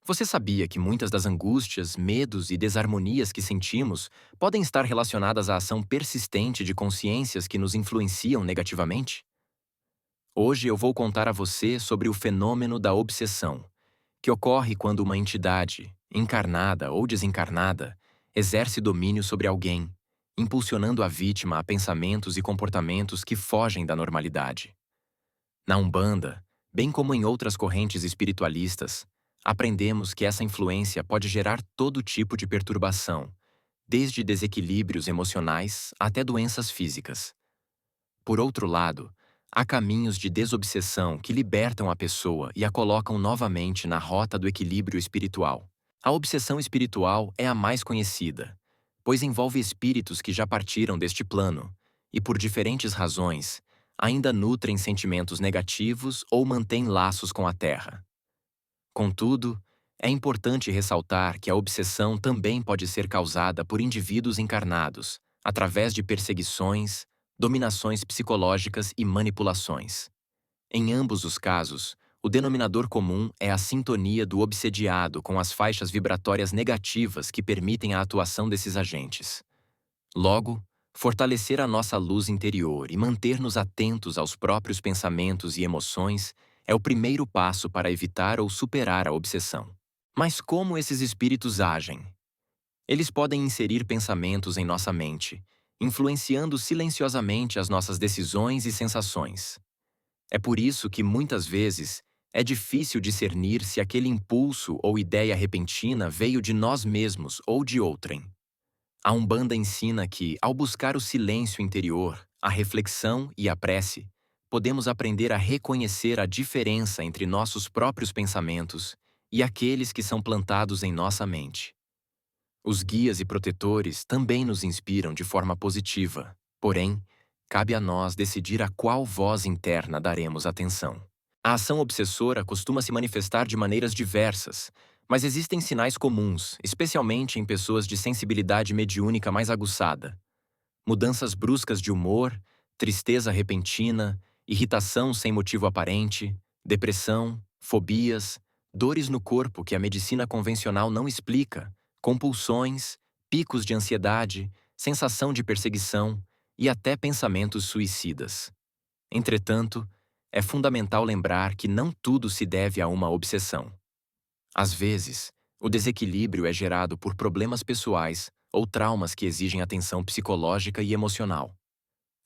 Você sabia que muitas das angústias, medos e desarmonias que sentimos podem estar relacionadas à ação persistente de consciências que nos influenciam negativamente? Hoje eu vou contar a você sobre o fenômeno da obsessão, que ocorre quando uma entidade, encarnada ou desencarnada, exerce domínio sobre alguém, impulsionando a vítima a pensamentos e comportamentos que fogem da normalidade. Na Umbanda, bem como em outras correntes espiritualistas, aprendemos que essa influência pode gerar todo tipo de perturbação, desde desequilíbrios emocionais até doenças físicas. Por outro lado, há caminhos de desobsessão que libertam a pessoa e a colocam novamente na rota do equilíbrio espiritual. A obsessão espiritual é a mais conhecida, pois envolve espíritos que já partiram deste plano e, por diferentes razões, ainda nutrem sentimentos negativos ou mantêm laços com a Terra. Contudo, é importante ressaltar que a obsessão também pode ser causada por indivíduos encarnados, através de perseguições, dominações psicológicas e manipulações. Em ambos os casos, o denominador comum é a sintonia do obsediado com as faixas vibratórias negativas que permitem a atuação desses agentes. Logo, fortalecer a nossa luz interior e manter-nos atentos aos próprios pensamentos e emoções é o primeiro passo para evitar ou superar a obsessão. Mas como esses espíritos agem? Eles podem inserir pensamentos em nossa mente, influenciando silenciosamente as nossas decisões e sensações. É por isso que, muitas vezes, é difícil discernir se aquele impulso ou ideia repentina veio de nós mesmos ou de outrem. A Umbanda ensina que, ao buscar o silêncio interior, a reflexão e a prece, podemos aprender a reconhecer a diferença entre nossos próprios pensamentos e aqueles que são plantados em nossa mente. Os guias e protetores também nos inspiram de forma positiva, porém, cabe a nós decidir a qual voz interna daremos atenção. A ação obsessora costuma se manifestar de maneiras diversas, mas existem sinais comuns, especialmente em pessoas de sensibilidade mediúnica mais aguçada. Mudanças bruscas de humor, tristeza repentina, irritação sem motivo aparente, depressão, fobias, dores no corpo que a medicina convencional não explica, compulsões, picos de ansiedade, sensação de perseguição e até pensamentos suicidas. Entretanto, é fundamental lembrar que não tudo se deve a uma obsessão. Às vezes, o desequilíbrio é gerado por problemas pessoais ou traumas que exigem atenção psicológica e emocional.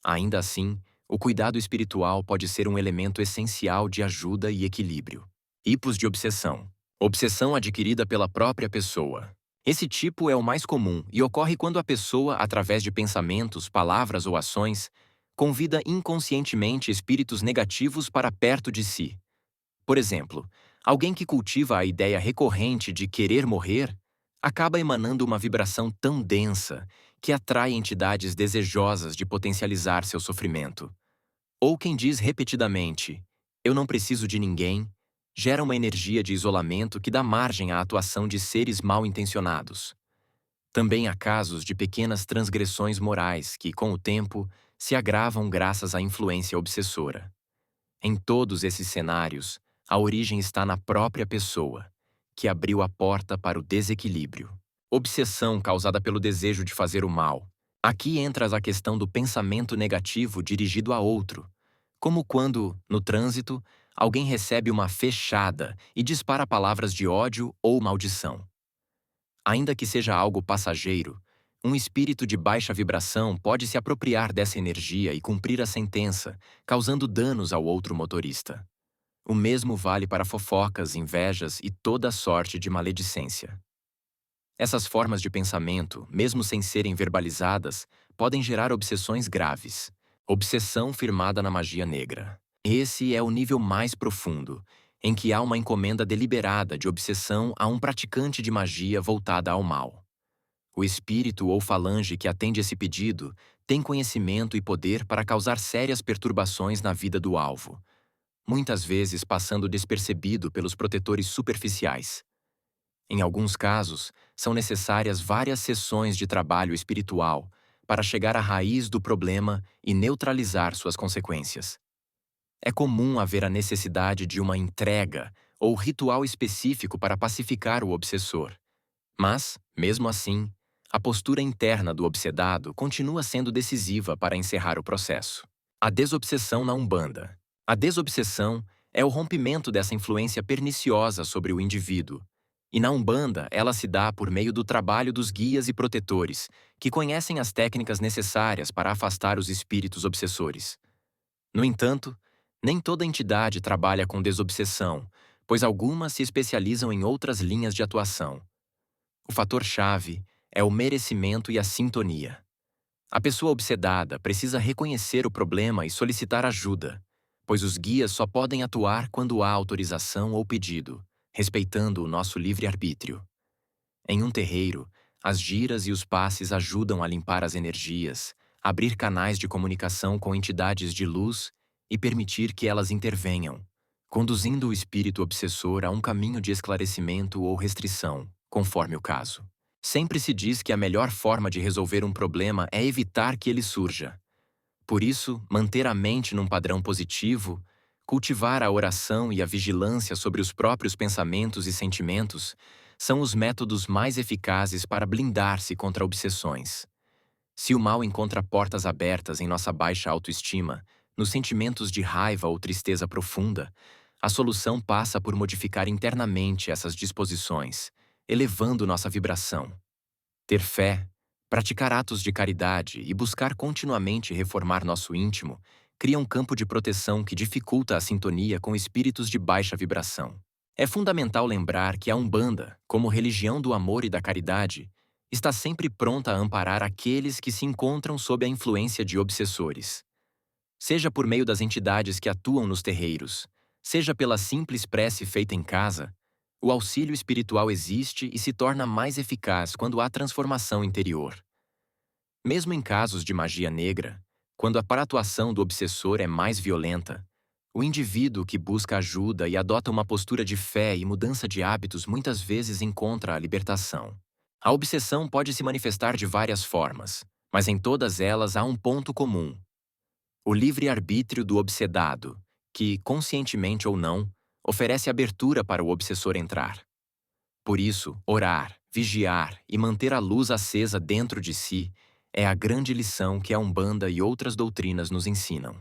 Ainda assim, o cuidado espiritual pode ser um elemento essencial de ajuda e equilíbrio. Tipos de obsessão. Obsessão adquirida pela própria pessoa. Esse tipo é o mais comum e ocorre quando a pessoa, através de pensamentos, palavras ou ações, convida inconscientemente espíritos negativos para perto de si. Por exemplo, alguém que cultiva a ideia recorrente de querer morrer acaba emanando uma vibração tão densa que atrai entidades desejosas de potencializar seu sofrimento. Ou quem diz repetidamente, "Eu não preciso de ninguém", gera uma energia de isolamento que dá margem à atuação de seres mal intencionados. Também há casos de pequenas transgressões morais que, com o tempo, se agravam graças à influência obsessora. Em todos esses cenários, a origem está na própria pessoa, que abriu a porta para o desequilíbrio. Obsessão causada pelo desejo de fazer o mal. Aqui entra a questão do pensamento negativo dirigido a outro, como quando, no trânsito, alguém recebe uma fechada e dispara palavras de ódio ou maldição. Ainda que seja algo passageiro, um espírito de baixa vibração pode se apropriar dessa energia e cumprir a sentença, causando danos ao outro motorista. O mesmo vale para fofocas, invejas e toda sorte de maledicência. Essas formas de pensamento, mesmo sem serem verbalizadas, podem gerar obsessões graves. Obsessão firmada na magia negra. Esse é o nível mais profundo, em que há uma encomenda deliberada de obsessão a um praticante de magia voltada ao mal. O espírito ou falange que atende esse pedido tem conhecimento e poder para causar sérias perturbações na vida do alvo, muitas vezes passando despercebido pelos protetores superficiais. Em alguns casos, são necessárias várias sessões de trabalho espiritual para chegar à raiz do problema e neutralizar suas consequências. É comum haver a necessidade de uma entrega ou ritual específico para pacificar o obsessor. Mas, mesmo assim, a postura interna do obsedado continua sendo decisiva para encerrar o processo. A desobsessão na Umbanda. A desobsessão é o rompimento dessa influência perniciosa sobre o indivíduo. E na Umbanda, ela se dá por meio do trabalho dos guias e protetores, que conhecem as técnicas necessárias para afastar os espíritos obsessores. No entanto, nem toda entidade trabalha com desobsessão, pois algumas se especializam em outras linhas de atuação. O fator-chave é o merecimento e a sintonia. A pessoa obsedada precisa reconhecer o problema e solicitar ajuda, pois os guias só podem atuar quando há autorização ou pedido, respeitando o nosso livre-arbítrio. Em um terreiro, as giras e os passes ajudam a limpar as energias, abrir canais de comunicação com entidades de luz e permitir que elas intervenham, conduzindo o espírito obsessor a um caminho de esclarecimento ou restrição, conforme o caso. Sempre se diz que a melhor forma de resolver um problema é evitar que ele surja. Por isso, manter a mente num padrão positivo, cultivar a oração e a vigilância sobre os próprios pensamentos e sentimentos são os métodos mais eficazes para blindar-se contra obsessões. Se o mal encontra portas abertas em nossa baixa autoestima, nos sentimentos de raiva ou tristeza profunda, a solução passa por modificar internamente essas disposições, elevando nossa vibração. Ter fé, praticar atos de caridade e buscar continuamente reformar nosso íntimo cria um campo de proteção que dificulta a sintonia com espíritos de baixa vibração. É fundamental lembrar que a Umbanda, como religião do amor e da caridade, está sempre pronta a amparar aqueles que se encontram sob a influência de obsessores. Seja por meio das entidades que atuam nos terreiros, seja pela simples prece feita em casa, o auxílio espiritual existe e se torna mais eficaz quando há transformação interior. Mesmo em casos de magia negra, quando a atuação do obsessor é mais violenta, o indivíduo que busca ajuda e adota uma postura de fé e mudança de hábitos muitas vezes encontra a libertação. A obsessão pode se manifestar de várias formas, mas em todas elas há um ponto comum: o livre-arbítrio do obsedado, que, conscientemente ou não, oferece abertura para o obsessor entrar. Por isso, orar, vigiar e manter a luz acesa dentro de si é a grande lição que a Umbanda e outras doutrinas nos ensinam.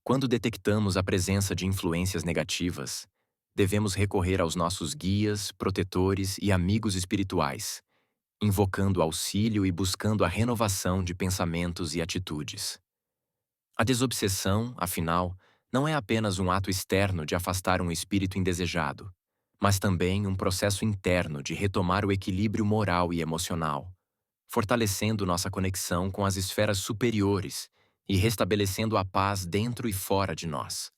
Quando detectamos a presença de influências negativas, devemos recorrer aos nossos guias, protetores e amigos espirituais, invocando auxílio e buscando a renovação de pensamentos e atitudes. A desobsessão, afinal, não é apenas um ato externo de afastar um espírito indesejado, mas também um processo interno de retomar o equilíbrio moral e emocional, fortalecendo nossa conexão com as esferas superiores e restabelecendo a paz dentro e fora de nós.